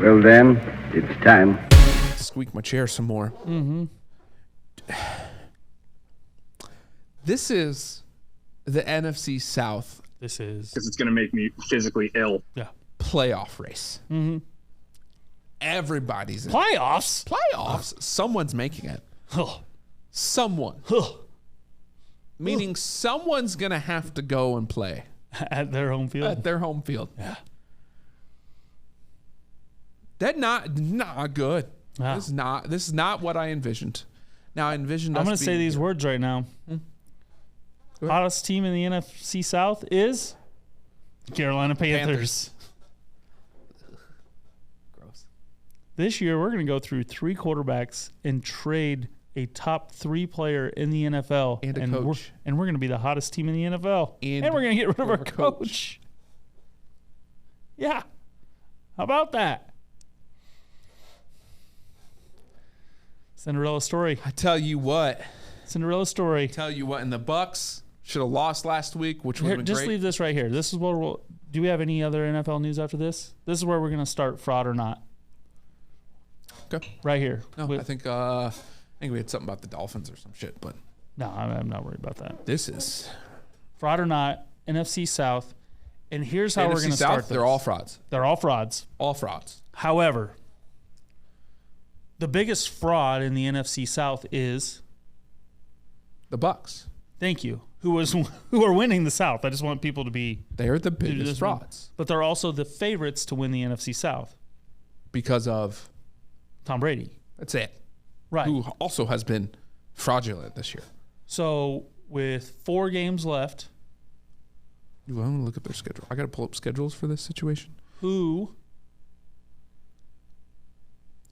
Well, then, it's time. Squeak my chair some more. This is the NFC South This is Because it's going to make me physically ill. playoff race. Everybody's in playoffs. playoffs. Someone's making it. Someone. Meaning someone's going to have to go and play At their home field. at their home field. Yeah. That not good. Wow. This is not what I envisioned. Now I envisioned I'm us going to say being- these words right now. ahead. Hottest team in the NFC South is Carolina Panthers. Gross. This year, we're going to go through 3 quarterbacks and trade a top 3 player in the NFL. And a coach. We're going to be the hottest team in the NFL. And And we're going to get rid of our coach. coach. Yeah. How about that? Cinderella story. I tell you what. Cinderella story. And the Bucks should have lost last week, which would Here, have been just great. leave this right here. This is where we'll. Do we have any other NFL news after this? This is where we're going to start fraud or not. Okay. Right here. No, With- I think we had something about the Dolphins or some shit, but no, I'm not worried about that. this is Fraud or not, NFC South. And here's how we're going to South. start this. They're all frauds. They're all frauds. All frauds. However, the biggest fraud in the NFC South is, The Bucks. thank you, who are winning the South. I just want people to be, They are the this biggest one. frauds but they're also the favorites to win the NFC South. because of Tom Brady. that's it. Right. Who also has been fraudulent this year. So with 4 games left, I'm going to look at their schedule. I got to pull up schedules for this situation. who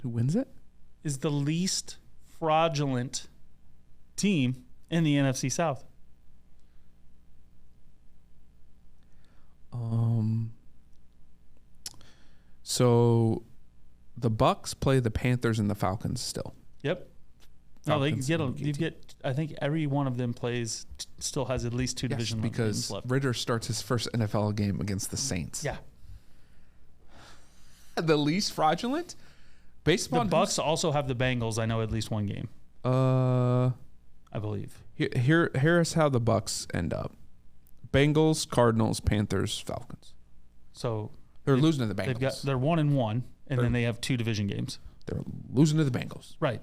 Wins it? is the least fraudulent team in the NFC South? So the Bucks play the Panthers and the Falcons still. Yep. No, they Falcons get in week 18. I think every one of them still has at least 2 Yes, division games because left. Ritter starts his first NFL game against the Saints. Yeah. The least fraudulent? Based The on Bucks also have the Bengals, I know, at least 1 game, I believe. Here's how the Bucks end up. Bengals, Cardinals, Panthers, Falcons. So They're losing to the Bengals. they're 1-1, and They're- then they have 2 division games. They're losing to the Bengals. Right.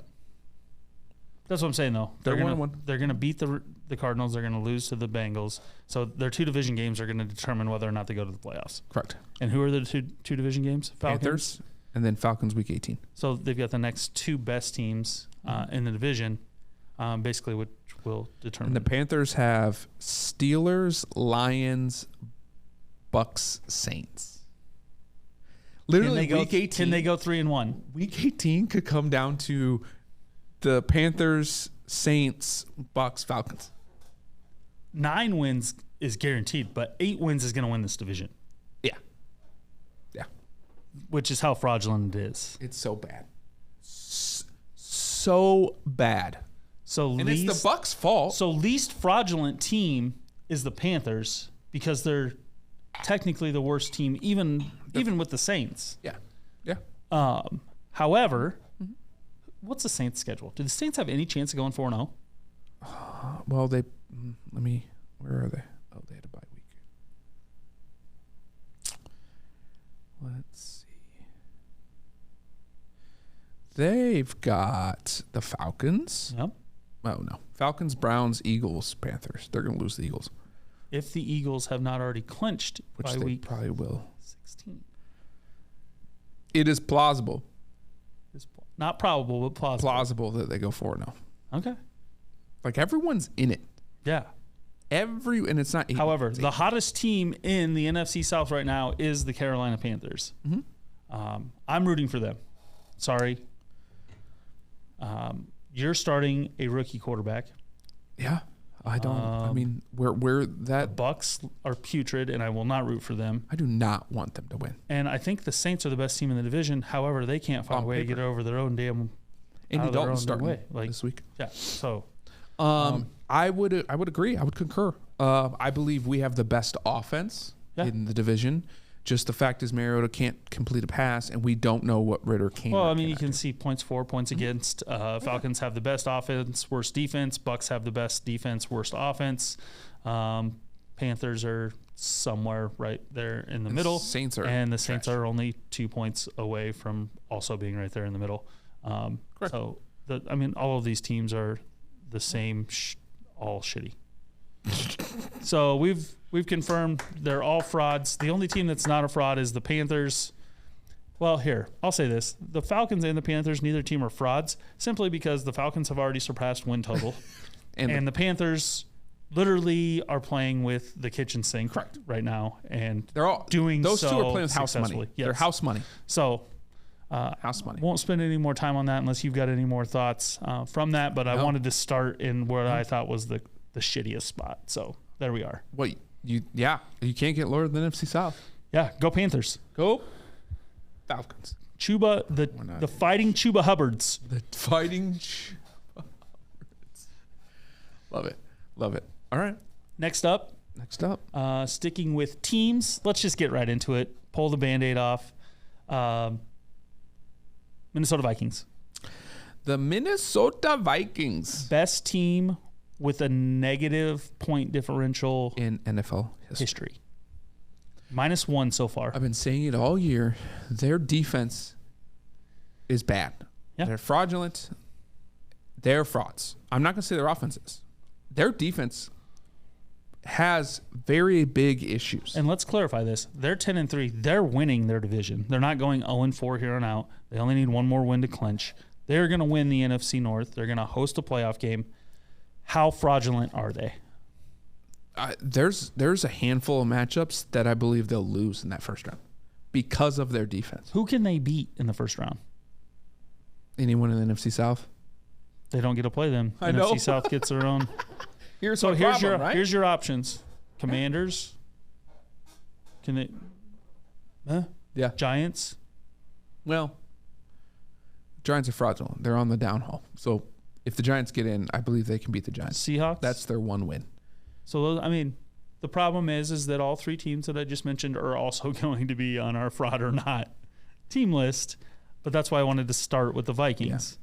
That's what I'm saying, though. They're gonna 1-1. They're going to beat the Cardinals. They're going to lose to the Bengals. So their 2 division games are going to determine whether or not they go to the playoffs. Correct. And who are the two division games? Falcons. Panthers and then Falcons week 18. So they've got the next 2 best teams in the division, basically, which will determine. And the Panthers have Steelers, Lions, Bucks, Saints. Literally, week 18. Can they go 3-1? Week 18 could come down to the Panthers, Saints, Bucks, Falcons. 9 wins is guaranteed, but 8 wins is going to win this division, Yeah. Yeah. which is how fraudulent it is. It's so bad. So bad. So And it's the Bucks' fault. So least fraudulent team is the Panthers because they're technically the worst team, even with the Saints. Yeah. Yeah. However, what's the Saints' schedule? Do the Saints have any chance of going 4-0? Well, where are they? Oh, they had a bye week. Let's see. They've got the Falcons. Yep. Oh, no. Falcons, Browns, Eagles, Panthers. They're going to lose the Eagles, If the Eagles have not already clinched which by they week probably will. 16. It is plausible. It's not probable, but plausible. Plausible that they go 4-0. Okay. Like, everyone's in it. Yeah. And it's not 8. However, It's the 8. hottest team in the NFC South right now is the Carolina Panthers. I'm rooting for them. Sorry. You're starting a rookie quarterback. Yeah. I don't. I mean, where that Bucks are putrid, and I will not root for them. I do not want them to win. And I think the Saints are the best team in the division. However, they can't find On a way to paper. get over their own damn. Andy out of their Dalton own starting way. Like, this week. yeah. So I would agree. I would concur. I believe we have the best offense Yeah. in the division. Just the fact is Mariota can't complete a pass, and we don't know what Ritter can. Well, or I mean, you cannot can do. see points for, points against. Falcons have the best offense, worst defense. Bucks have the best defense, worst offense. Panthers are somewhere right there in the middle. Saints are and the Saints trash. are only 2 points away from also being right there in the middle. Correct. So, all of these teams are the same, all shitty. So we've confirmed they're all frauds. The only team that's not a fraud is the Panthers. Well, here, I'll say this. The Falcons and the Panthers, neither team are frauds, simply because the Falcons have already surpassed win total. and the Panthers literally are playing with the kitchen sink right now. And they're all doing those so two are playing with house money. successfully. They're Yes. house money. So House money. won't spend any more time on that unless you've got any more thoughts from that. But I wanted to start in what I thought was the shittiest spot. So there we are. What you can't get lower than NFC South. Yeah, go Panthers. Go Falcons. Chuba, the fighting Chuba Hubbards. The fighting. Love it. All right. Next up, sticking with teams. Let's just get right into it. Pull the Band-Aid off. Minnesota Vikings. The Minnesota Vikings Best team with a negative point differential in NFL history. -1 so far. I've been saying it all year. Their defense is bad. Yeah. They're fraudulent. They're frauds. I'm not going to say their offense is. Their defense has very big issues. And let's clarify this. They're 10-3. They're winning their division. They're not going 0-4 here on out. They only need one more win to clinch. They're going to win the NFC North. They're going to host a playoff game. How fraudulent are they? There's a handful of matchups that I believe they'll lose in that first round because of their defense. Who can they beat in the first round? Anyone in the NFC South? They don't get to play them. I NFC know. South gets their own. Here's Here's your options. Commanders. Can they? Yeah. Giants. Well, Giants are fraudulent. They're on the downhaul. So if the Giants get in, I believe they can beat the Giants. Seahawks. That's their one win. So the problem is that all three teams that I just mentioned are also going to be on our fraud or not team list. But that's why I wanted to start with the Vikings.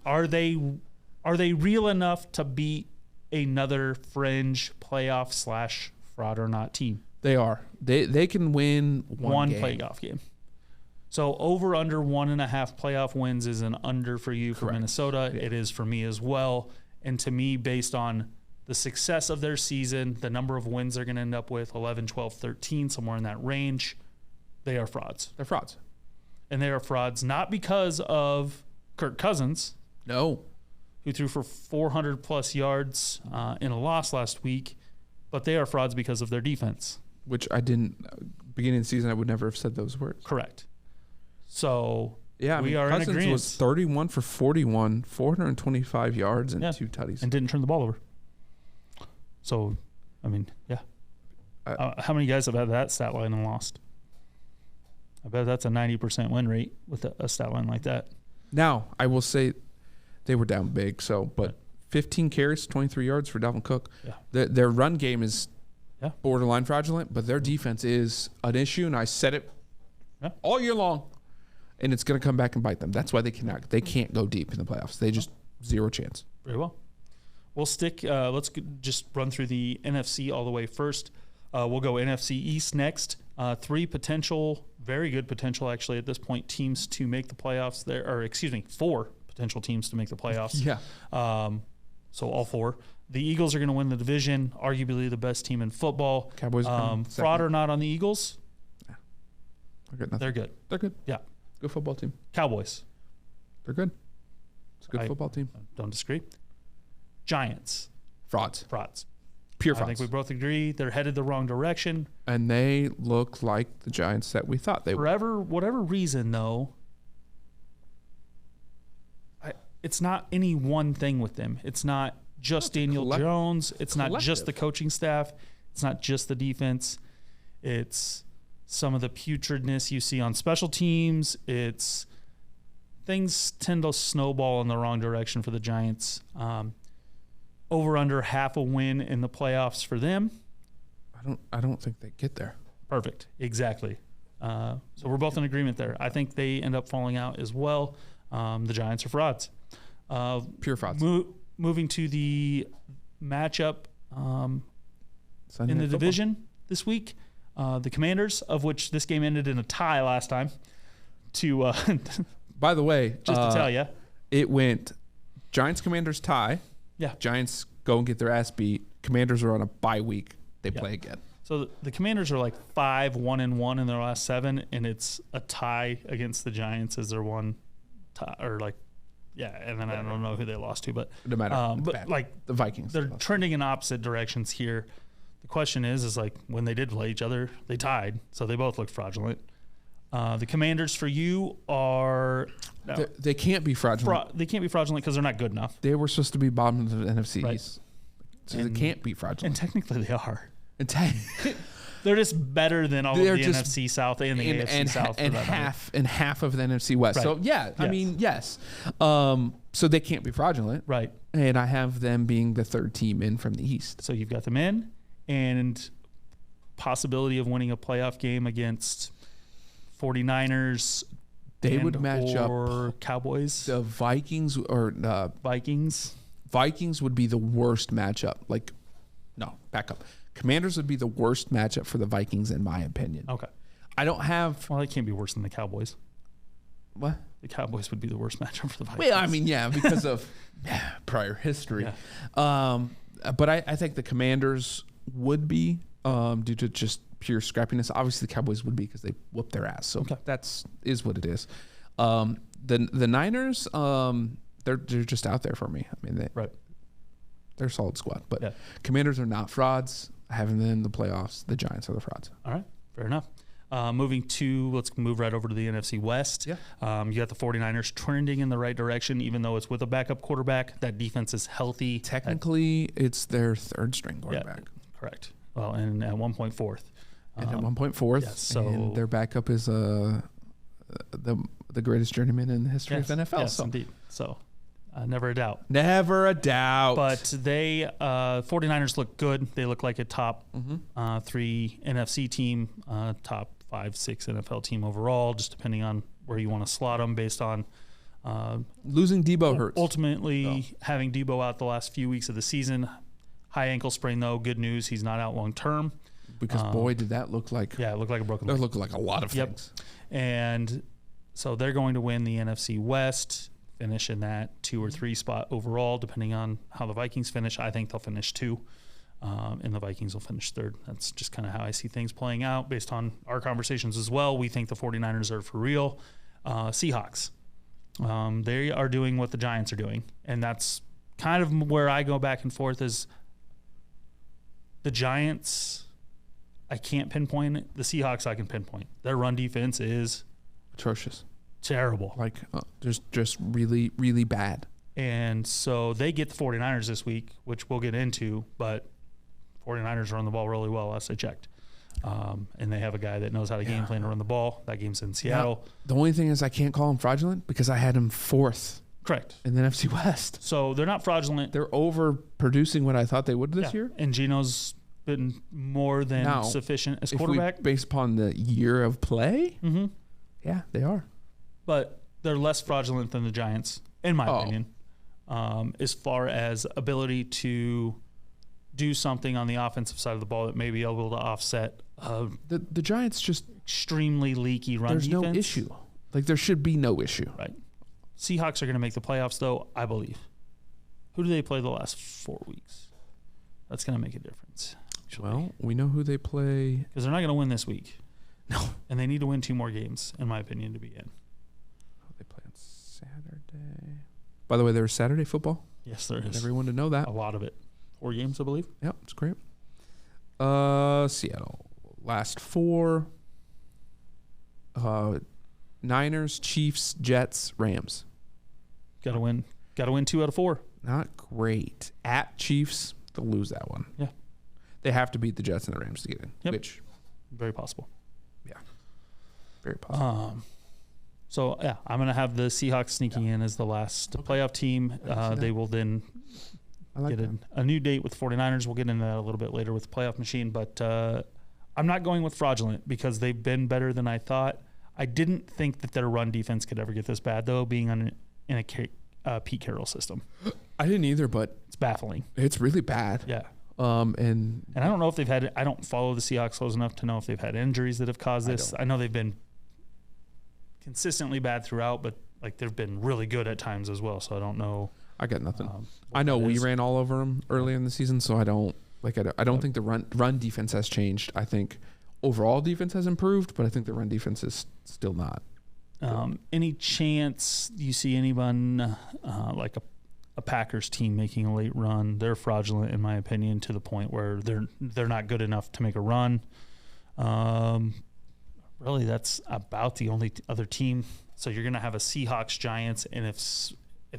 Are they real enough to beat another fringe playoff / fraud or not team? They are. They can win one game. Playoff game. So over under 1.5 playoff wins is an under for you for Minnesota. Yeah. It is for me as well. And to me, based on the success of their season, the number of wins they're going to end up with, 11, 12, 13, somewhere in that range, they are frauds. They're frauds. And they are frauds not because of Kirk Cousins. No. Who threw for 400-plus yards in a loss last week, but they are frauds because of their defense. Which I didn't, beginning of the season, I would never have said those words. Correct. So yeah, we are Cousins in agreement. Was 31 for 41, 425 yards and 2 tutties. And didn't turn the ball over. So, how many guys have had that stat line and lost? I bet that's a 90% win rate with a stat line like that. Now, I will say they were down big, but 15 carries, 23 yards for Dalvin Cook. Yeah. Their run game is borderline fraudulent, but their defense is an issue, and I said it all year long, and it's going to come back and bite them. That's why they can't go deep in the playoffs. They just zero chance. Very well. We'll stick. Let's just run through the NFC all the way first. We'll go NFC East next. 3 potential, very good potential actually at this point, teams to make the playoffs there, 4 potential teams to make the playoffs. Yeah. So all 4. The Eagles are going to win the division, arguably the best team in football. Cowboys fraud or not on the Eagles? They're good. They're good. Yeah. Good football team. Cowboys. They're good. It's a good football team. Don't disagree. Giants. Frauds. Pure frauds. I think we both agree they're headed the wrong direction. And they look like the Giants that we thought they would. For whatever reason, though, it's not any one thing with them. It's not just Daniel Jones. It's not just the coaching staff. It's not just the defense. It's some of the putridness you see on special teams. It's things tend to snowball in the wrong direction for the Giants. Over under half a win in the playoffs for them. I don't think they get there. Perfect. Exactly. So we're both in agreement there. I think they end up falling out as well. The Giants are frauds. Pure frauds. Moving to the matchup Sunday in the Night Football. division this week, the Commanders, of which this game ended in a tie last time. To By the way, just to tell you, it went Giants Commanders tie. yeah. Giants go and get their ass beat. Commanders are on a bye week. They Yeah. play again. So the Commanders are like 5-1-1 in their last 7, and it's a tie against the Giants as their one tie, or like, yeah. And then I don't know who they lost to, but No matter. It's but bad. like the Vikings. they're trending in opposite directions here. The question is like when they did play each other, they tied, so they both look fraudulent. The Commanders for you are They can't be fraudulent. they can't be fraudulent because they're not good enough, They were supposed to be bottom of the NFC Right. East. So And- they can't be and fraudulent. technically they are. And, They're just better than all of They're the just- NFC South and the AFC and, South. for and that matter. half of the NFC West. Right. So yeah, I Yes. mean yes. So they can't be fraudulent. Right. And I have them being the third team in from the East. So you've got them in, and possibility of winning a playoff game against 49ers. They would match up or Cowboys, the Vikings or Vikings. Vikings would be the worst matchup. Like, no, back up. Commanders would be the worst matchup for the Vikings, in my opinion. Okay. I don't have Well, it can't be worse than the Cowboys. what. The Cowboys would be the worst matchup for the Vikings. Well, I mean, yeah, because of prior history. But I think the Commanders would be due to just pure scrappiness. Obviously, the Cowboys would be because they whooped their ass. So that's what it is. The Niners, they're just out there for me. I mean, right. they're a solid squad. But Yeah. Commanders are not frauds. Having them in the playoffs, the Giants are the frauds. All right. Fair enough. Let's move right over to the NFC West. Yeah. You got the 49ers trending in the right direction, even though it's with a backup quarterback. That defense is healthy. Technically, it's their third string quarterback. Correct. Well, and at one point fourth. And at one point fourth. yes, so- and their backup is the greatest journeyman in the history of NFL. Yes, so indeed. So, never a doubt. never a doubt. But 49ers look good. They look like a top 3 NFC team, top 5-6 NFL team overall, just depending on where you want to slot them based on losing Debo hurts. ultimately having Debo out the last few weeks of the season. High ankle sprain, though. Good news. He's not out long term. Because boy, did that look like Yeah, it looked like a broken that leg. looked like a lot of Yep. things. And so they're going to win the NFC West, finish in that 2 or 3 spot overall, depending on how the Vikings finish. I think they'll finish 2, and the Vikings will finish 3rd. That's just kind of how I see things playing out based on our conversations as well. We think the 49ers are for real. Seahawks, they are doing what the Giants are doing, and that's kind of where I go back and forth is the Giants, I can't pinpoint it. The Seahawks I can pinpoint. Their run defense is Atrocious. terrible. Like just really, really bad. And so they get the 49ers this week, which we'll get into, but 49ers run the ball really well last I checked. And they have a guy that knows how to game plan to run the ball. That game's in Seattle. The only thing is I can't call him fraudulent because I had him 4th Correct. in the NFC West. So they're not fraudulent. They're overproducing what I thought they would this year. And Gino's been more than Now, sufficient as If quarterback. we based upon the year of play, Mm-hmm. yeah, they are. But they're less fraudulent than the Giants, in my opinion, as far as ability to do something on the offensive side of the ball that may be able to offset The Giants just extremely leaky run there's defense. no issue. Like there should be no issue. Right. Seahawks are going to make the playoffs, though, I believe. Who do they play the last 4 weeks? That's going to make a difference. Well, we know who they play. Because they're not going to win this week. No. And they need to win 2 more games, in my opinion, to be in. They play on Saturday. By the way, there's Saturday football. Yes, there I want is. everyone to know that. A lot of it. 4 games, I believe. Yep, it's great. Seattle. Last 4. Niners, Chiefs, Jets, Rams. Got to win. Got to win 2 out of 4. Not great. At Chiefs, they'll lose that one. Yeah. They have to beat the Jets and the Rams to get in. Yep. Which, Very possible. very possible. So, yeah, I'm going to have the Seahawks sneaking in as the last playoff team. They will then I like get that. a new date with 49ers. We'll get into that a little bit later with the playoff machine. But I'm not going with fraudulent because they've been better than I thought. I didn't think that their run defense could ever get this bad, though, being in a Pete Carroll system. I didn't either, but It's baffling. it's really bad. Yeah. And I don't know if they've had, I don't follow the Seahawks close enough to know if they've had injuries that have caused this. I know they've been consistently bad throughout, but like they've been really good at times as well. So I don't know. I got nothing. what I know that we is. ran all over them early in the season, so I don't think the run defense has changed. I think overall defense has improved, but I think the run defense is still not. Any chance you see anyone like a Packers team making a late run? They're fraudulent, in my opinion, to the point where they're not good enough to make a run. Really, that's about the only other team. So you're going to have a Seahawks, Giants, and if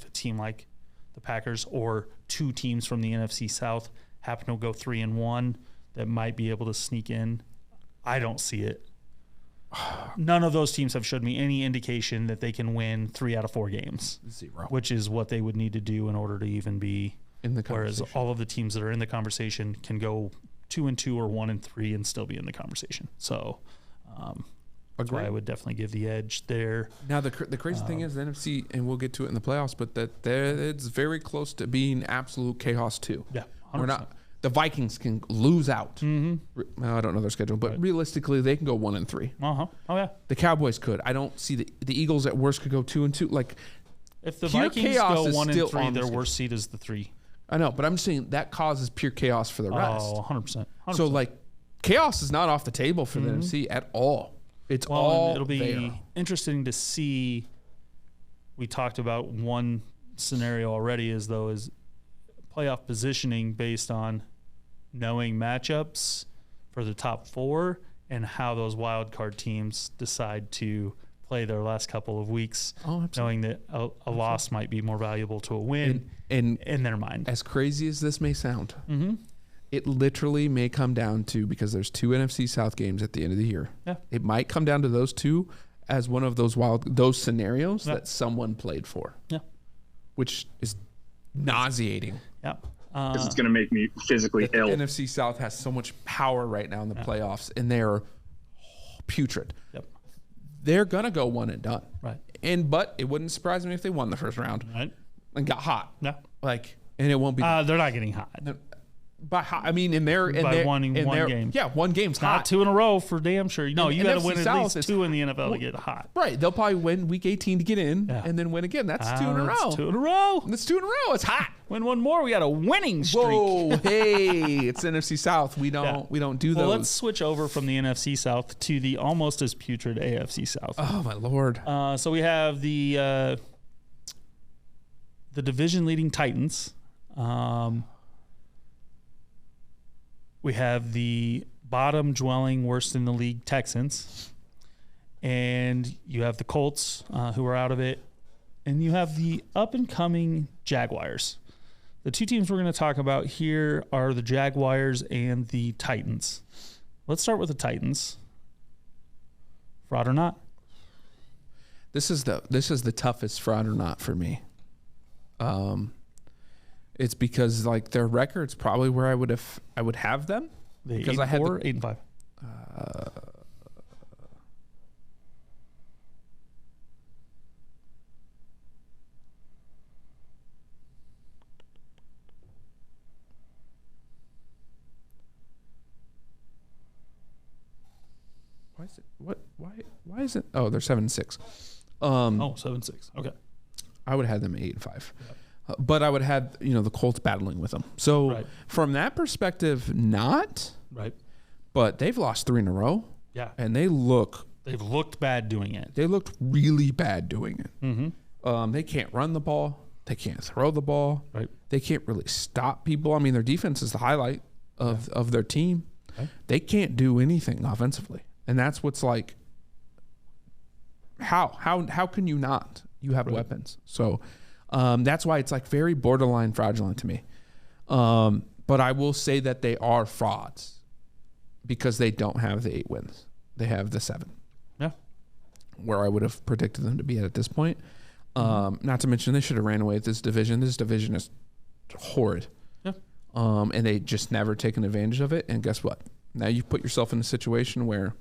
a team like the Packers or two teams from the NFC South happen to go 3-1 that might be able to sneak in, I don't see it. None of those teams have showed me any indication that they can win 3 out of 4 games. 0 Which is what they would need to do in order to even be in the whereas conversation. all of the teams that are in the conversation can go 2-2 or 1-3 and still be in the conversation. So that's why I would definitely give the edge there. Now the crazy thing is the NFC, and we'll get to it in the playoffs, but that it's very close to being absolute chaos too. Yeah, 100%. We're not. The Vikings can lose out. Mm-hmm. I don't know their schedule, but Right. realistically, they can go 1-3. Uh-huh. Oh, yeah. The Cowboys could. I don't see the Eagles at worst could go 2-2. Like If the Pure Vikings chaos go is 1-3, still on their the worst seed is the 3. I know, but I'm just saying that causes pure chaos for the rest. Oh, 100%. 100%. So like chaos is not off the table for the NFC at all. It's Well, all it'll be there. interesting to see. We talked about one scenario already, is playoff positioning based on knowing matchups for the top 4 and how those wild card teams decide to play their last couple of weeks, Oh, absolutely. knowing that a loss might be more valuable to a win And in their mind. as crazy as this may sound, Mm-hmm. it literally may come down to, because there's 2 NFC South games at the end of the year. Yeah. It might come down to those 2 as one of those scenarios Yeah. that someone played for. Yeah. Which is nauseating. Yeah. This is going to make me physically The ill. NFC South has so much power right now in the playoffs, and they're putrid. Yep. They're gonna go one and done. Right. But it wouldn't surprise me if they won the first round Right. and got hot. Yeah. And it won't be. They're not getting hot. By hot, I mean in their By winning one game. Yeah, one game's Not hot. 2 in a row for damn sure. No, In you got to NFC win at South, least it's 2 in the NFL to get hot. Right. They'll probably win week 18 to get in, Yeah. and then win again. That's 2 in a That's row. 2 in a row. That's 2 in a row. It's hot. Win one more, we got a winning streak. Whoa, hey, it's NFC South. We don't Yeah. we don't do Well, those. let's switch over from the NFC South to the almost as putrid AFC South. Oh my lord. So we have the division leading Titans. We have the bottom dwelling worst in the league Texans, and you have the Colts who are out of it, and you have the up and coming Jaguars. The 2 teams we're going to talk about here are the Jaguars and the Titans. Let's start with the Titans. Fraud or not? This is the toughest fraud or not for me. It's because like their record's probably where I would have them. The Because 8 I had 4, the- 8 and 5. Why is it why is it? Oh, they're 7-6. 7-6. Okay. I would have them 8-5. But I would have the Colts battling with them. So Right. from that perspective, not. Right. But they've lost 3 in a row, Yeah. and they looked bad doing it. really bad doing it. Mm-hmm. They can't run the ball. They can't throw the ball. Right. They can't really stop people. I mean, their defense is the highlight of their team. Okay. They can't do anything offensively, and that's what's like. How can you not? You have weapons, so that's why it's like very borderline fraudulent to me. But I will say that they are frauds because they don't have the 8 wins. They have the 7. Yeah. Where I would have predicted them to be at this point. Not to mention they should have ran away with this division. This division is horrid. Yeah. And they just never taken advantage of it. And guess what? Now you've put yourself in a situation where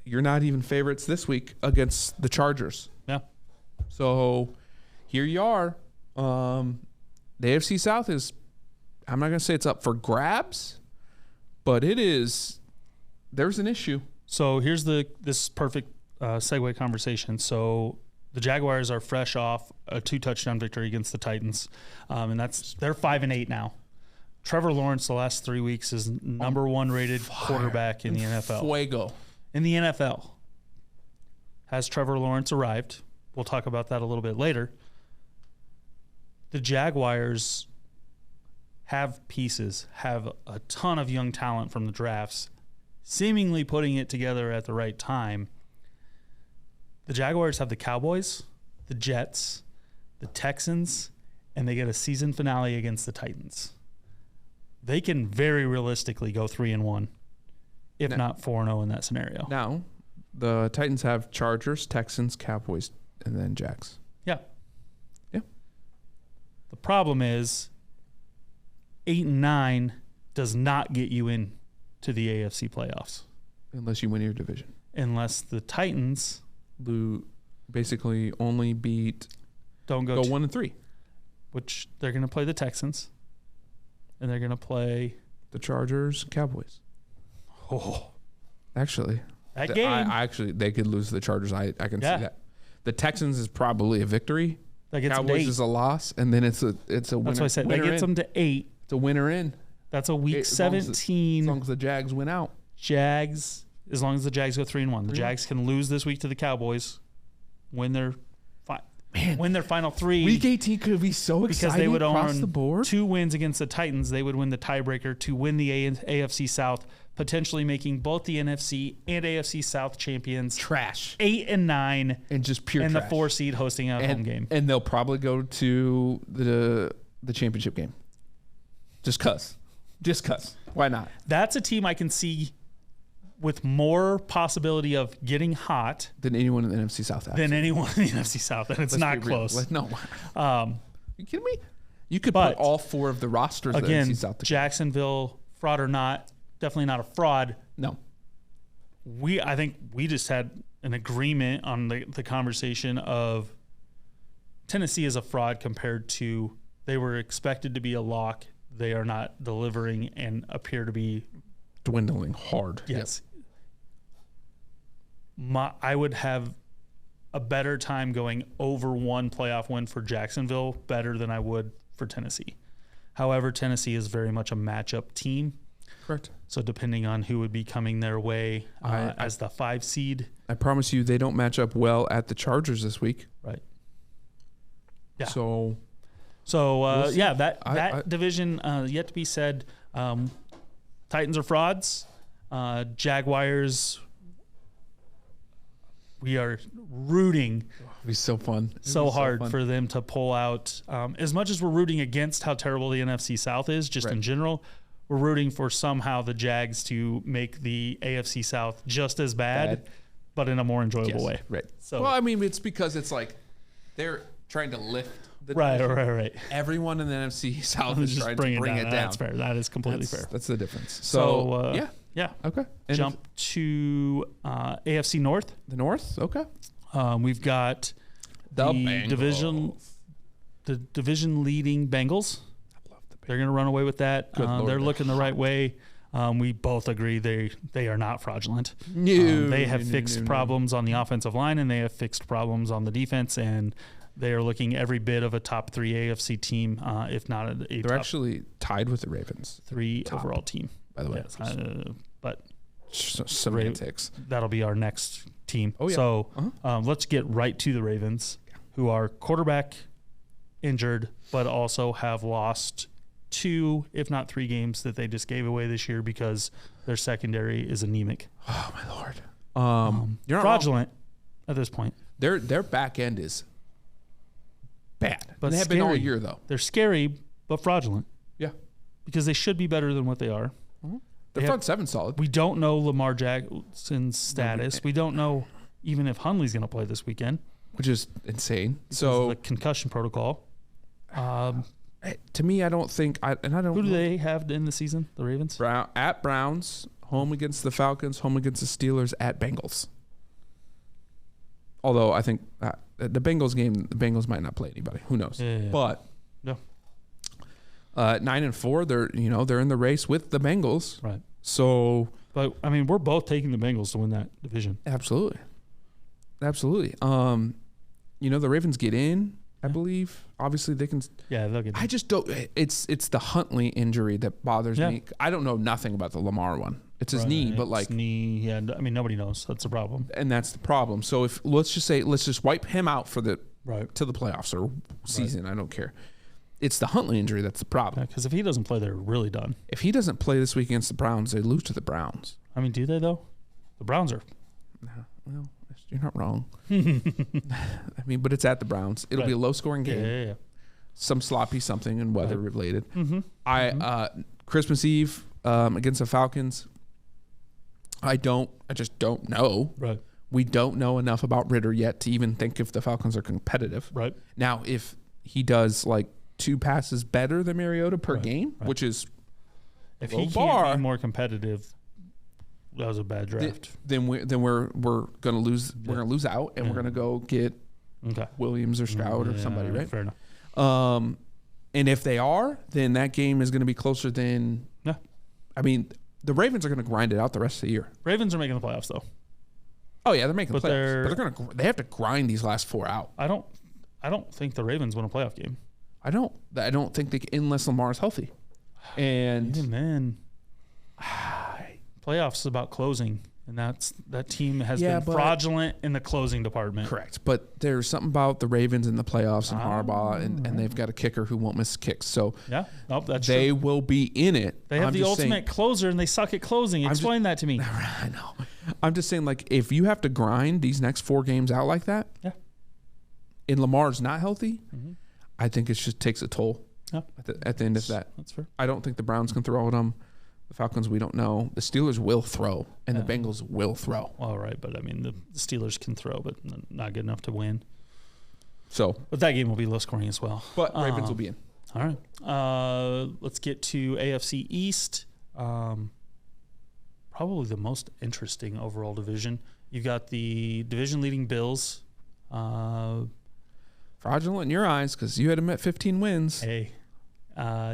you're not even favorites this week against the Chargers. Yeah. So here you are. The AFC South is, I'm not going to say it's up for grabs, but it is, there's an issue. So here's this perfect segue conversation. So the Jaguars are fresh off a 2-touchdown victory against the Titans, and they're 5-8 now. Trevor Lawrence the last 3 weeks is number 1 rated quarterback in the NFL. Fuego. In the NFL. Has Trevor Lawrence arrived? We'll talk about that a little bit later. The Jaguars have pieces, have a ton of young talent from the drafts, seemingly putting it together at the right time. The Jaguars have the Cowboys, the Jets, the Texans, and they get a season finale against the Titans. They can very realistically go 3-1, if not 4-0 in that scenario. Now, the Titans have Chargers, Texans, Cowboys, and then Jags. Yeah. Yeah. The problem is 8-9 does not get you in to the AFC playoffs. Unless you win your division. Unless the Titans basically only beat don't go 1-3. Which they're going to play the Texans. And they're going to play The Chargers, Cowboys. Actually. that game. They could lose to the Chargers. I can Yeah. see that. The Texans is probably a victory. That gets them to Cowboys 8. is a loss, and then it's a winner. That's what I said. That winner gets in. them to 8. It's a winner in. That's a week As long as 17. As long as the Jags win out. Jags, as long as the Jags go 3-1. The Jags can lose this week to the Cowboys, win their final 3. Week 18 could be so exciting because they would across own the board. 2 wins against the Titans. They would win the tiebreaker to win the AFC South, potentially making both the NFC and AFC South champions. Trash. 8-9, And just pure and trash. the 4 seed hosting a home game. And they'll probably go to the championship game. Just cuss. Why not? That's a team I can see with more possibility of getting hot Than anyone in the NFC South. than anyone in the NFC South, and it's not close. No. Um, You kidding me? You could But, put all 4 of the rosters of the again, NFC South together. Jacksonville, fraud or not, definitely not a fraud. No. I think we just had an agreement on the conversation of Tennessee is a fraud compared to they were expected to be a lock. They are not delivering and appear to be Dwindling hard. yes. I would have a better time going over 1 playoff win for Jacksonville better than I would for Tennessee. However, Tennessee is very much a matchup team. Correct. So depending on who would be coming their way as the 5 seed. I promise you they don't match up well at the Chargers this week. Right. Yeah. So So see. yeah, that I- division yet to be said. Titans are frauds. Jaguars. We are rooting it'd be so fun. It'd so be hard fun. for them to pull out. As much as we're rooting against how terrible the NFC South is, just Right. in general, we're rooting for somehow the Jags to make the AFC South just as bad. But in a more enjoyable Yes, way. Right. So Well, I mean, it's because it's like they're trying to lift the right. division. Everyone in the NFC South is Just trying bring to bring it down. That's fair. That is completely That's, fair. that's the difference. So yeah. yeah. Okay. And Jump to AFC North. the North. Okay. We've got The division leading Bengals. They're going to run away with that. Good Lord, They're they're looking the right way. We both agree they are not fraudulent. No, They have no, fixed no, no. problems on the offensive line, and they have fixed problems on the defense, and they are looking every bit of a top 3 AFC team, if not a They're top actually tied with the Ravens, 3 top, overall team. by the way. Yes, but Semantics. that'll be our next team. Oh, yeah. So Uh-huh. let's get right to the Ravens, who are quarterback injured, but also have lost 2, if not 3 games that they just gave away this year because their secondary is anemic. Oh my Lord. You're not wrong. Fraudulent at this point. Their back end is bad. But they have been all scary. year though. They're scary, but fraudulent Yeah. because they should be better than what they are. Their front seven's solid. We don't know Lamar Jackson's status. We don't know even if Hundley's going to play this weekend. Which is insane. So So the concussion protocol. To me, I don't think. I don't. Who do they have in the season? The Ravens. At Browns, home against the Falcons, home against the Steelers, at Bengals. Although I think the Bengals game, the Bengals might not play anybody. Who knows? Yeah. But No. 9-4, they're in the race with the Bengals. Right. So But I mean, we're both taking the Bengals to win that division. absolutely. The Ravens get in, I believe. Obviously, they can. Yeah, they'll get. I just don't. It's the Huntley injury that bothers Yeah. me. I don't know nothing about the Lamar one. It's his knee, but like, His knee. Yeah, I mean, nobody knows. That's the problem. and that's the problem. So if let's just wipe him out for the Right. to the playoffs or season. I don't care. It's the Huntley injury that's the problem. Because if he doesn't play, they're really done. If he doesn't play this week against the Browns, they lose to the Browns. I mean, do they though? The Browns are. Well, you're not wrong. I mean, but it's at the Browns. It'll be a low-scoring game. Yeah. Some sloppy something and weather related. Mm-hmm. Christmas Eve against the Falcons. I just don't know. Right. We don't know enough about Ritter yet to even think if the Falcons are competitive. Right. Now, if he does like 2 passes better than Mariota per game, right. which is If low he bar, can't be more competitive, that was a bad draft. then we're gonna lose. We're gonna lose out, and we're gonna go get Okay. Williams or Stroud or somebody, right? Fair enough. And if they are, then that game is going to be closer than. Yeah. I mean, the Ravens are going to grind it out the rest of the year. Ravens are making the playoffs though. Oh yeah, they're making But the playoffs, but they have to grind these last 4 out. I don't think the Ravens win a playoff game. I don't think they can, unless Lamar is healthy. And Even then, playoffs is about closing, and that team has been but- fraudulent in the closing department. correct, but there's something about the Ravens in the playoffs and Harbaugh, and they've got a kicker who won't miss kicks, so Yeah. Nope. That's they true. will be in it. They have I'm the just ultimate closer, and they suck at closing. Explain that to me. I know. I'm just saying, like, if you have to grind these next 4 games out like that, Yeah. and Lamar's not healthy, I think it just takes a toll Yeah. at the end of that. That's fair. I don't think the Browns can throw at them. The Falcons, we don't know. The Steelers will throw, and the Bengals will throw. All right, but I mean the Steelers can throw, but not good enough to win. So, But that game will be low scoring as well. but Ravens will be in. All right. Let's get to AFC East. Probably the most interesting overall division. You've got the division leading Bills. Fraudulent in your eyes because you had them at 15 wins. Hey,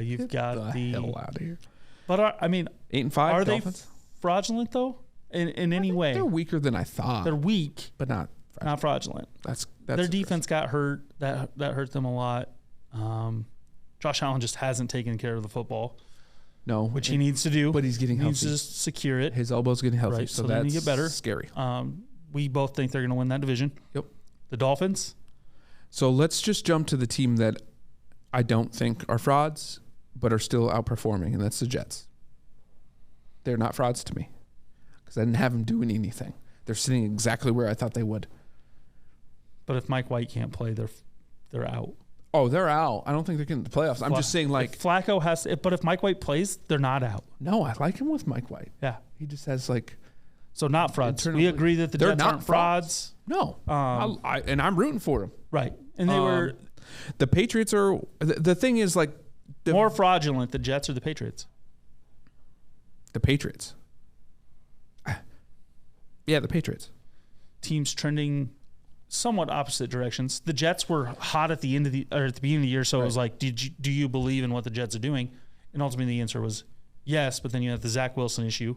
you've got the hell out of here. But I mean, 8-5. are Dolphins. they fraudulent though? In any way? They're weaker than I thought. They're weak, but not. not fraudulent. That's Their defense got hurt. That hurt them a lot. Josh Allen just hasn't taken care of the football, no, which he needs to do. but he's getting He needs healthy. to secure it. His elbow's getting healthy, Right, so so they that's need to get better. scary. We both think they're going to win that division. Yep. The Dolphins. So let's just jump to the team that I don't think are frauds, but are still outperforming, and that's the Jets. They're not frauds to me because I didn't have them doing anything. They're sitting exactly where I thought they would. But if Mike White can't play, they're out. Oh, they're out. I don't think they can in the playoffs. I'm just saying, like, If Flacco has, but if Mike White plays, they're not out. no, I like him with Mike White. Yeah. He just has like, So not frauds. Internally- We agree that the They're Jets not aren't frauds. no, and I'm rooting for him. Right. And they were The Patriots are. The thing is, like, more fraudulent, the Jets or the Patriots. the Patriots. Yeah, the Patriots. Teams trending somewhat opposite directions. The Jets were hot at the end of the beginning of the year, so it was like, do you believe in what the Jets are doing? And ultimately the answer was yes, but then you had the Zach Wilson issue.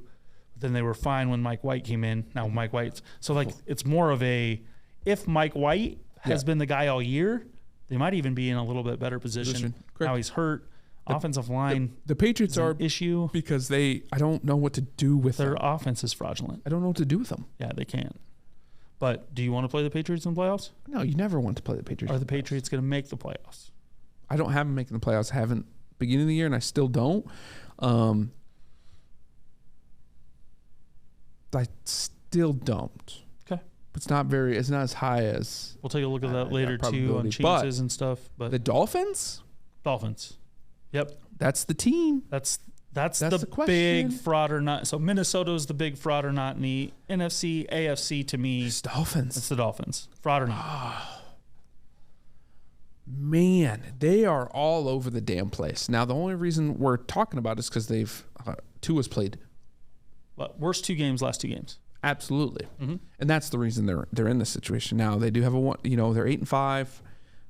But then they were fine when Mike White came in. Now Mike White's so like it's more of a if Mike White has been the guy all year, they might even be in a little bit better position. Correct. Now he's hurt. Offensive line The Patriots is an are issue. because I don't know what to do with Their them. offense is fraudulent. I don't know what to do with them. Yeah, they can. But do you want to play the Patriots in the playoffs? No, you never want to play the Patriots. Are the Patriots going to make the playoffs? I don't have them making the playoffs. I haven't beginning of the year, and I still don't. I still don't. Okay. It's not as high as We'll take a look at that that later too on probability. But chances and stuff. But the Dolphins. Dolphins. Yep. That's the team. That's the the question. big fraud or not. So Minnesota's the big fraud or not in the NFC, AFC to me. It's Dolphins. It's the Dolphins. Fraud or not. Man, they are all over the damn place. Now, the only reason we're talking about it is because Tua's played. But worst 2 games, last 2 games. Absolutely. And that's the reason they're in this situation. Now, they do have they're 8-5,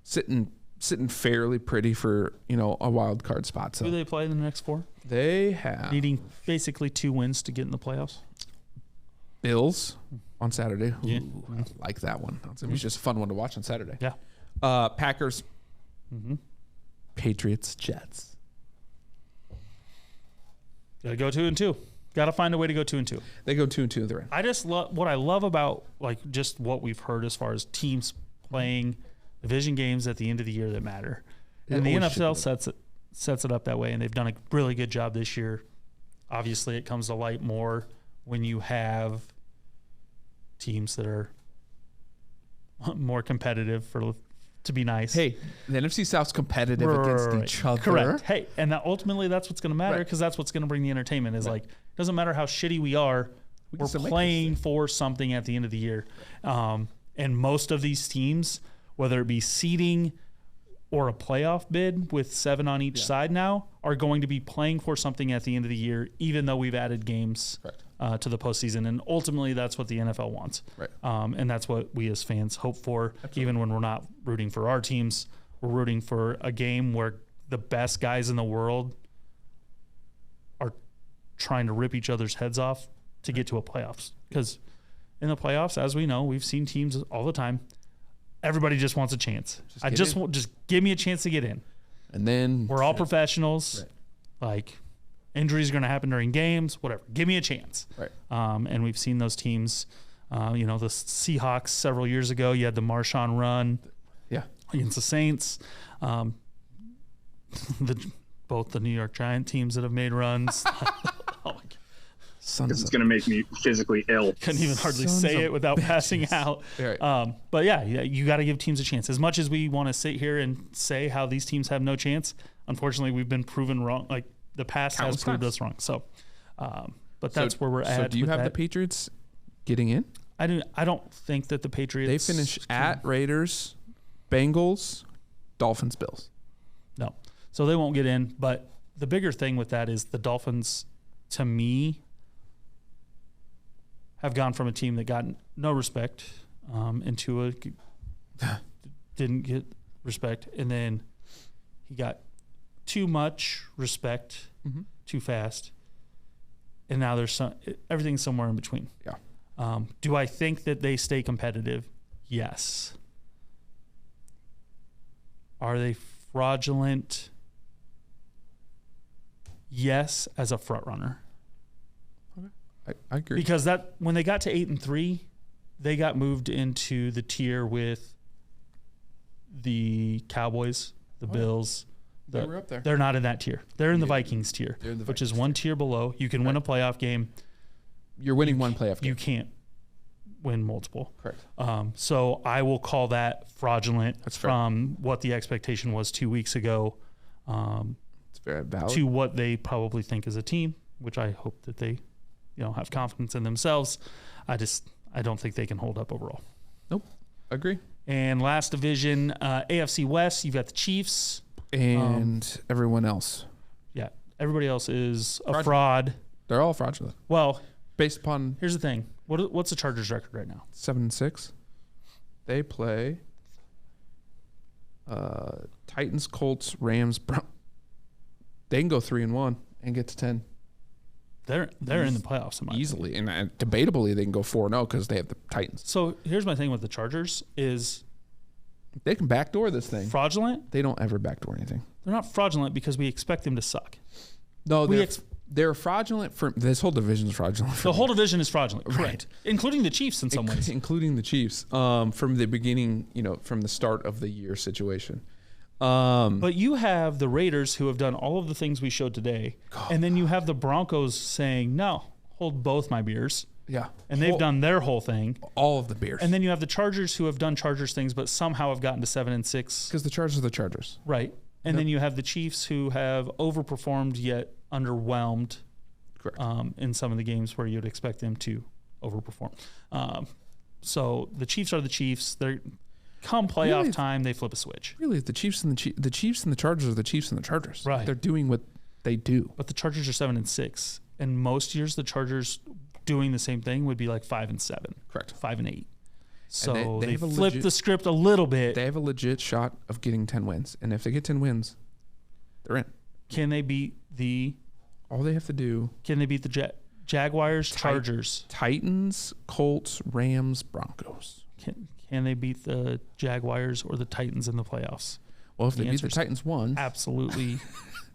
sitting fairly pretty for, a wild card spot. So Who do they play in the next 4? they have Needing basically 2 wins to get in the playoffs. Bills on Saturday. Yeah. Ooh, I like that one. It was just a fun one to watch on Saturday. Yeah. Packers, Mm-hmm. Patriots, Jets. Got to go 2-2. Got to find a way to go 2-2. They go 2-2. They're in. I just love what I love about just what we've heard as far as teams playing division games at the end of the year that matter, and the NFL sets it up that way, and they've done a really good job this year. Obviously, it comes to light more when you have teams that are more competitive to be nice. Hey, the NFC South's competitive against each other. Correct. Hey, and ultimately that's what's going to matter because that's what's going to bring the entertainment. Is it doesn't matter how shitty we are, we're playing for something at the end of the year. And most of these teams, whether it be seeding or a playoff bid with 7 on each side now, are going to be playing for something at the end of the year, even though we've added games to the postseason. And ultimately, that's what the NFL wants. Right. And that's what we as fans hope for. Absolutely. Even when we're not rooting for our teams, we're rooting for a game where the best guys in the world are trying to rip each other's heads off to get to a playoffs. Because in the playoffs, as we know, we've seen teams all the time. Everybody just wants a chance. Just give me a chance to get in. And then we're all professionals. Like injuries are going to happen during games, whatever. Give me a chance. Right. And we've seen those teams. The Seahawks several years ago. You had the Marshawn run. Yeah. Against the Saints. Both the New York Giant teams that have made runs. Oh my God. Because it's going to make me physically ill. Couldn't even hardly say it without passing out. Right. But yeah, you got to give teams a chance. As much as we want to sit here and say how these teams have no chance, unfortunately, we've been proven wrong. Like the past has proved us wrong. So, but that's where we're at. So do you have the Patriots getting in? I don't think that the Patriots. They finish at Raiders, Bengals, Dolphins, Bills. No, so they won't get in. But the bigger thing with that is the Dolphins, to me, have gone from a team that got no respect into a didn't get respect, and then he got too much respect too fast, and now there's everything's somewhere in between. Yeah. Do I think that they stay competitive? Yes. Are they fraudulent? Yes, as a front runner. I agree. Because when they got to 8-3, they got moved into the tier with the Cowboys, the Bills. They were up there. They're not in that tier. They're in the Vikings tier, which is one tier below. You can win a playoff game. You're winning one playoff game. You can't win multiple. Correct. So I will call that fraudulent. That's fair. From what the expectation was 2 weeks ago It's very valid. to what they probably think is a team, which I hope that they have confidence in themselves. I don't think they can hold up overall. Nope. Agree. And last division, AFC West, you've got the Chiefs. And everyone else. Yeah. Everybody else is a fraud. They're all fraudulent. Well, based upon... Here's the thing. What's the Chargers record right now? 7-6. They play Titans, Colts, Rams, Browns. They can go 3-1 and get to 10. They're in the playoffs easily, and debatably they can go 4-0 because they have the Titans. So here's my thing with the Chargers is they can backdoor this thing. Fraudulent? They don't ever backdoor anything. They're not fraudulent because we expect them to suck. No, they're fraudulent for this whole division is fraudulent. The whole division is fraudulent, correct? Including the Chiefs in some ways. Including the Chiefs from the beginning, from the start of the year situation. But you have the Raiders who have done all of the things we showed today, and then you have the Broncos saying, "No, hold both my beers." Yeah, and they've done their whole thing, all of the beers. And then you have the Chargers who have done Chargers things, but somehow have gotten to 7-6 because the Chargers are the Chargers, right? And then you have the Chiefs who have overperformed yet underwhelmed, correct? In some of the games where you'd expect them to overperform. So the Chiefs are the Chiefs. come playoff Really? time, they flip a switch. Really, the Chiefs and the Chiefs and the Chargers are the Chiefs and the Chargers. Right. They're doing what they do. But the Chargers are 7-6, and most years the Chargers doing the same thing would be like 5-7, Correct. 5-8. So they they have a flipped legit- the script a little bit. They have a legit shot of getting 10 wins, and if they get 10 wins, they're in. Can they beat the All they have to do: Jaguars, Chargers? Titans, Colts, Rams, Broncos. Can they beat the Jaguars or the Titans in the playoffs? Well, if The they beat the answer's Titans one, Absolutely,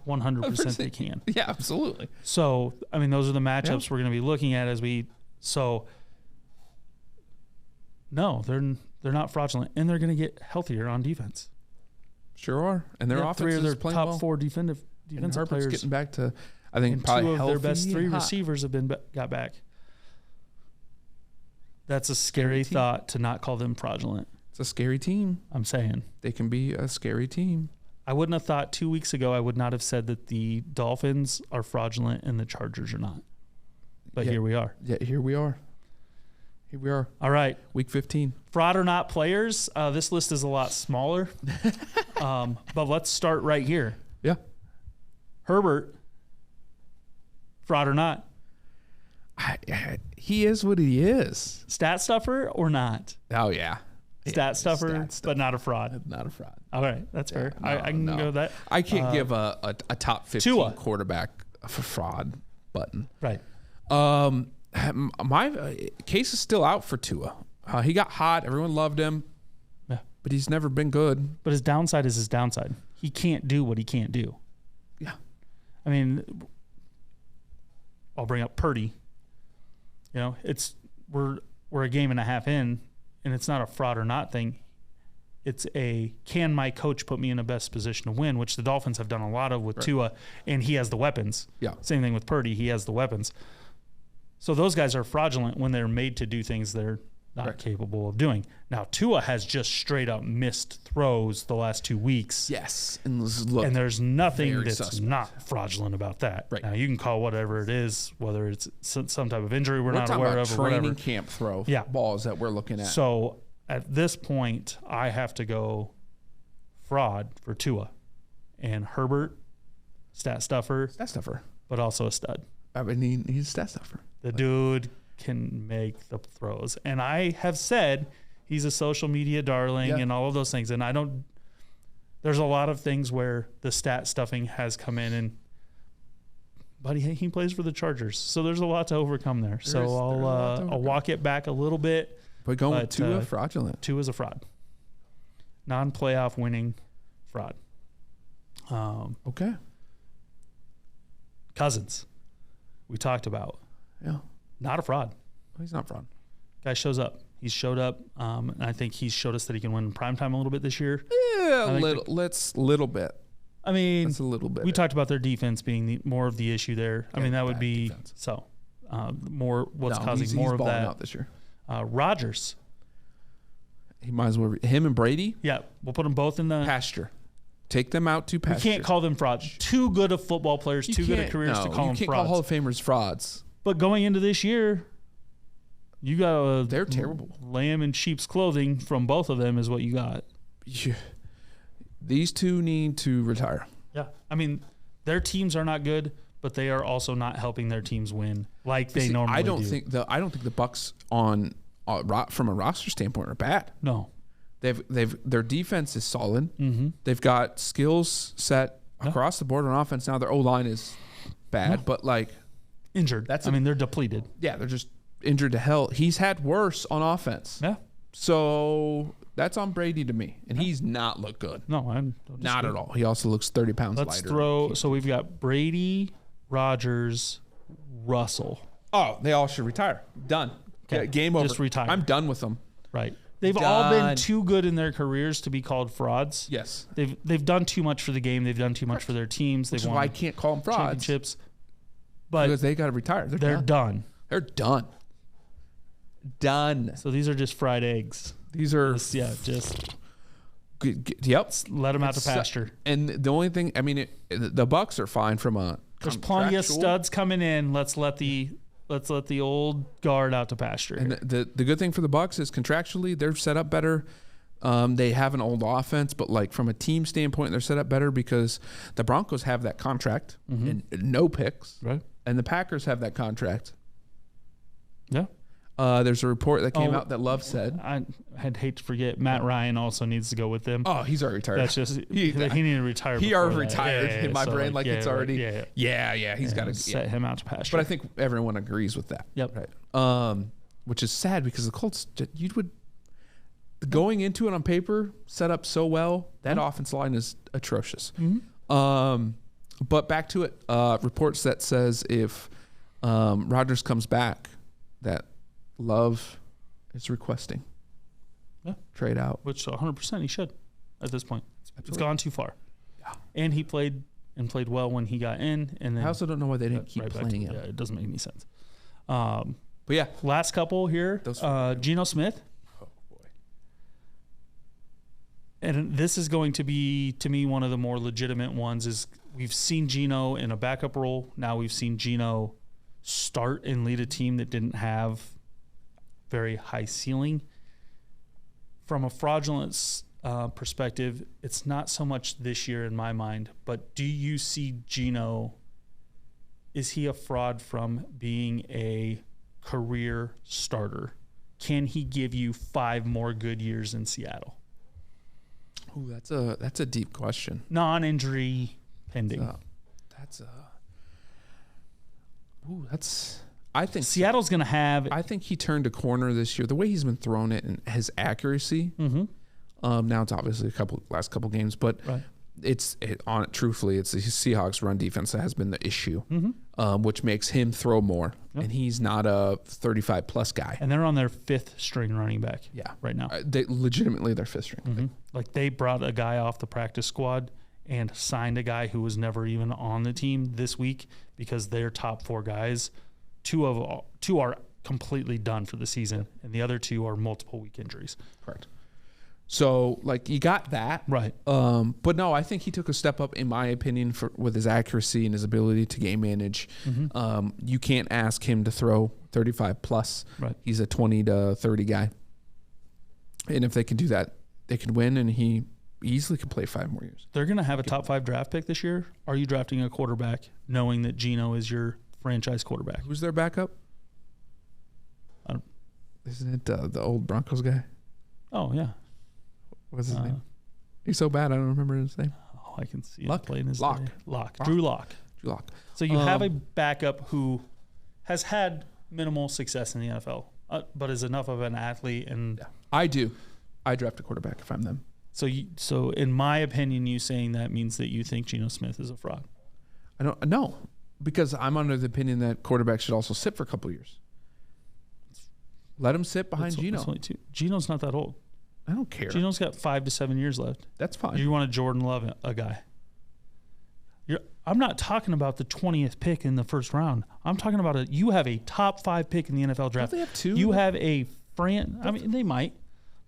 100% they can. yeah, absolutely. So, I mean, those are the matchups Yeah. we're going to be looking at as we. So, no, they're not fraudulent, and they're going to get healthier on defense. Sure are, and their They have offense three of is their playing top well. 4 And defensive Herbert's players, getting back to, I think, and probably 2 of healthy their best 3 and hot. receivers have got back. That's a scary team. thought to not call them fraudulent. It's a scary team. I'm saying. They can be a scary team. I wouldn't have thought 2 weeks ago, I would not have said that the Dolphins are fraudulent and the Chargers are not. But Yeah. here we are. Yeah, here we are. Here we are. All right. Week 15. Fraud or not players. This list is a lot smaller. But let's start right here. Yeah. Herbert, fraud or not? He is what he is. Stat stuffer or not? Oh, yeah. Stat stuffer, stat stuff. but not a fraud. Not a fraud. All right. That's fair. no, I can no. go with that. I can't give a top 15 Tua. quarterback for fraud button. Right. My case is still out for Tua. He got hot. Everyone loved him, Yeah. but he's never been good. But his downside is his downside. He can't do what he can't do. Yeah. I mean, I'll bring up Purdy. You know, we're a game and a half in, and it's not a fraud or not thing. It's a, can my coach put me in the best position to win, which the Dolphins have done a lot of with Tua, and he has the weapons. Yeah. Same thing with Purdy. He has the weapons. So those guys are fraudulent when they're made to do things they're not capable of doing. Now, Tua has just straight up missed throws the last 2 weeks. Yes. And look, And there's nothing very that's suspect. not fraudulent about that. Right. Now, you can call whatever it is, whether it's some type of injury we're not talking aware about of or training whatever. camp throw Yeah. balls that we're looking at. So at this point, I have to go fraud for Tua. And Herbert, stat stuffer, Stat stuffer. but also a stud. I mean, he's a stat stuffer. The dude can make the throws. And I have said he's a social media darling Yeah. and all of those things. And there's a lot of things where the stat stuffing has come in, but he plays for the Chargers. So there's a lot to overcome there. There's So a lot to I'll overcome. walk it back a little bit. But going with But, Tua, fraudulent. Tua is a fraud. Non-playoff winning fraud. Okay. Cousins, we talked about. Yeah. Not a fraud. Well, he's not fraud. Guy shows up. He's showed up. And I think he's showed us that he can win in primetime a little bit this year. Yeah, think little bit. I mean, That's a little bit. we talked about their defense being more of the issue there. I mean, that would bad be defense. so. More what's No, causing he's more of balling that. out this year. Rodgers. He might as well. Him and Brady, Yeah, we'll put them both in the. pasture. Take them out to We pasture. can't call them frauds. Too good of football players, too good of careers to call them you can't frauds. call Hall of Famers frauds. But going into this year, you got a They're terrible. lamb in sheep's clothing from both of them is what you got. Yeah. These two need to retire. Yeah, I mean, their teams are not good, but they are also not helping their teams win like they See, normally I don't do. think the Bucks from a roster standpoint are bad. No. Their defense is solid. Mm-hmm. They've got skills set across the board on offense. Now their O-line is bad, but like Injured. I mean, they're depleted. yeah, they're just injured to hell. He's had worse on offense. Yeah. So that's on Brady to me, and he's not looked good. No, I'm Not at all. He also looks 30 pounds Let's lighter. throw. So we've got Brady, Rodgers, Russell. Oh, they all should retire. Done. Okay, Game over. just retire. I'm done with them. Right. They've all been Done. too good in their careers to be called frauds. Yes. They've done too much for the game. They've done too much for their teams. They've Which is won why I can't call them frauds. championships. But Because they got to retire. they're done. They're done. Done. So these are just fried eggs. These are. Just Yep. let them out to It's- pasture. And the only thing, I mean, the Bucks are fine from a. There's plenty of contractual- studs coming in. Let's let the old guard out to pasture. And the good thing for the Bucks is contractually they're set up better. They have an old offense, but like from a team standpoint, they're set up better because the Broncos have that contract and no picks, Right. and the Packers have that contract. Yeah. There's a report that came out that Love said. I'd hate to forget Matt Ryan also needs to go with them. Oh, he's already retired. That's just he needed to retire. He before already that. retired in my brain, like it's already. Yeah. He's got to set him out to pasture. But I think everyone agrees with that. Yep. Right. Which is sad because the Colts, you would going into it on paper set up so well. That offense line is atrocious. But back to it. Reports that says if Rodgers comes back, that Love is requesting trade out, which 100% he should at this point. Absolutely. It's gone too far. Yeah. And he played well when he got in. And then I also don't know why they didn't keep right playing him. Yeah, it doesn't make any sense. But yeah, last couple here. Geno Smith. Oh boy. And this is going to be, to me, one of the more legitimate ones. Is we've seen Geno in a backup role. Now we've seen Geno start and lead a team that didn't have very high ceiling. From a fraudulent perspective, it's not so much this year in my mind, but do you see Geno, is he a fraud from being a career starter? Can he give you 5 more good years in Seattle? Ooh, that's a deep question. Non-injury pending. I think Seattle's going to have. I think he turned a corner this year. The way he's been throwing it and his accuracy. Now it's obviously last couple games, but truthfully, it's the Seahawks run defense that has been the issue, which makes him throw more, and he's not a 35 plus guy. And they're on their 5th string running back. Right now. They legitimately their 5th string. Like they brought a guy off the practice squad and signed a guy who was never even on the team this week because their top 4 guys. 2 are completely done for the season, and the other 2 are multiple week injuries. Correct. So, like, you got that. Right. But no, I think he took a step up, in my opinion, with his accuracy and his ability to game manage. You can't ask him to throw 35 plus. Right. He's a 20 to 30 guy. And if they can do that, they can win, and he easily could play 5 more years. They're going to have a top 5 draft pick this year. Are you drafting a quarterback knowing that Geno is your franchise quarterback? Who's their backup? Isn't it the old Broncos guy? Oh, yeah. What's his name? He's so bad I don't remember his name. Oh, I can see Luck. it playing his Lock. name. Drew Lock. Drew Lock. So you have a backup who has had minimal success in the NFL, but is enough of an athlete. And I do. I draft a quarterback if I'm them. So in my opinion, you saying that means that you think Geno Smith is a fraud. I don't know, because I'm under the opinion that quarterbacks should also sit for a couple of years. Let him sit behind Geno. Geno's not that old. I don't care. Geno's got 5 to 7 years left. That's fine. You want a Jordan Love a guy. I'm not talking about the 20th pick in the first round. I'm talking about you have a top 5 pick in the NFL draft. Don't they have 2? You have a I mean, they might.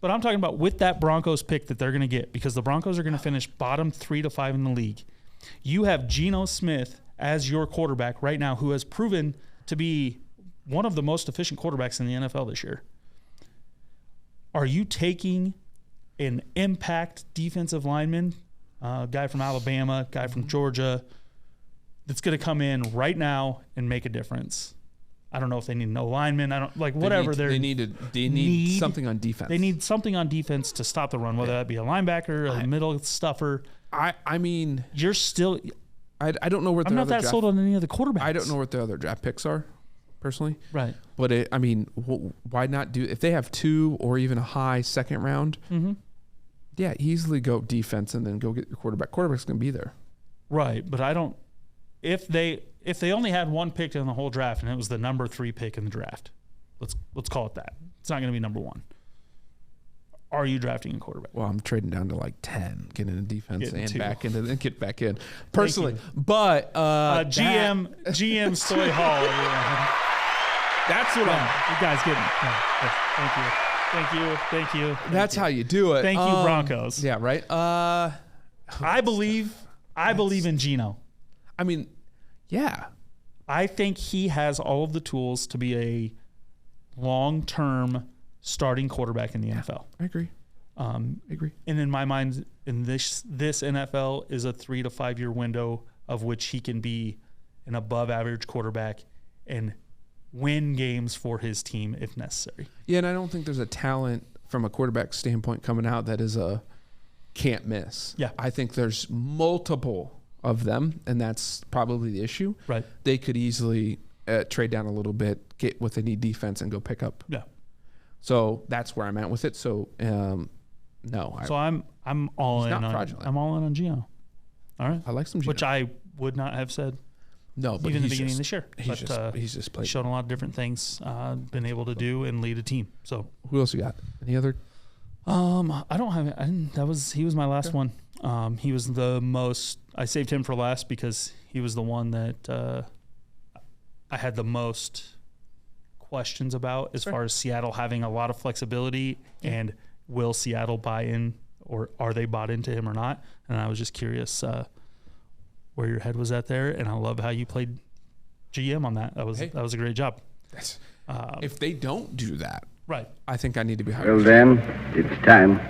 But I'm talking about with that Broncos pick that they're going to get, because the Broncos are going to finish bottom 3 to 5 in the league. You have Geno Smith as your quarterback right now, who has proven to be one of the most efficient quarterbacks in the NFL this year. Are you taking an impact defensive lineman, guy from Alabama, guy from Georgia, that's going to come in right now and make a difference? I don't know if they need no lineman. I don't like whatever they need something on defense. They need something on defense to stop the run, whether that be a linebacker, a middle stuffer. I mean, you're still. I don't know where I'm not that sold on any of the quarterbacks. I don't know what the other draft picks are, personally. Right. But why not do if they have 2 or even a high second round? Yeah, easily go defense and then go get your quarterback. Quarterback's gonna be there. Right, but I don't. If they only had 1 pick in the whole draft and it was the number 3 pick in the draft, let's call it that. It's not going to be number 1. Are you drafting a quarterback? Well, I'm trading down to like 10, getting into defense get back in personally. You. But GM Stoy Hall. That's what you guys getting. Thank you. That's how you do it. Thank you, Broncos. Yeah, right. I believe in Geno. I mean, yeah. I think he has all of the tools to be a long-term starting quarterback in the NFL. I agree. I agree. And in my mind, in this NFL is a 3 to 5 year window of which he can be an above average quarterback and win games for his team if necessary. Yeah, and I don't think there's a talent from a quarterback standpoint coming out that is a can't miss. Yeah. I think there's multiple of them, and that's probably the issue. Right. They could easily trade down a little bit, get what they need defense, and go pick up. Yeah. So that's where I'm at with it. So no. So I'm all in not on fraudulent. I'm all in on Gio. All right. I like some Gino. Which I would not have said no, but even in the he's beginning just, of this year. But he's just played. he's shown a lot of different things, been able to do and lead a team. So Who else you got? Any other? I don't have it. He was my last one. He was the most. I saved him for last because he was the one that I had the most questions about as far as Seattle having a lot of flexibility and will Seattle buy in or are they bought into him or not? And I was just curious where your head was at there, and I love how you played GM on that. That was a great job. If they don't do that, Right. I think I need to be hired. Well then, it's time.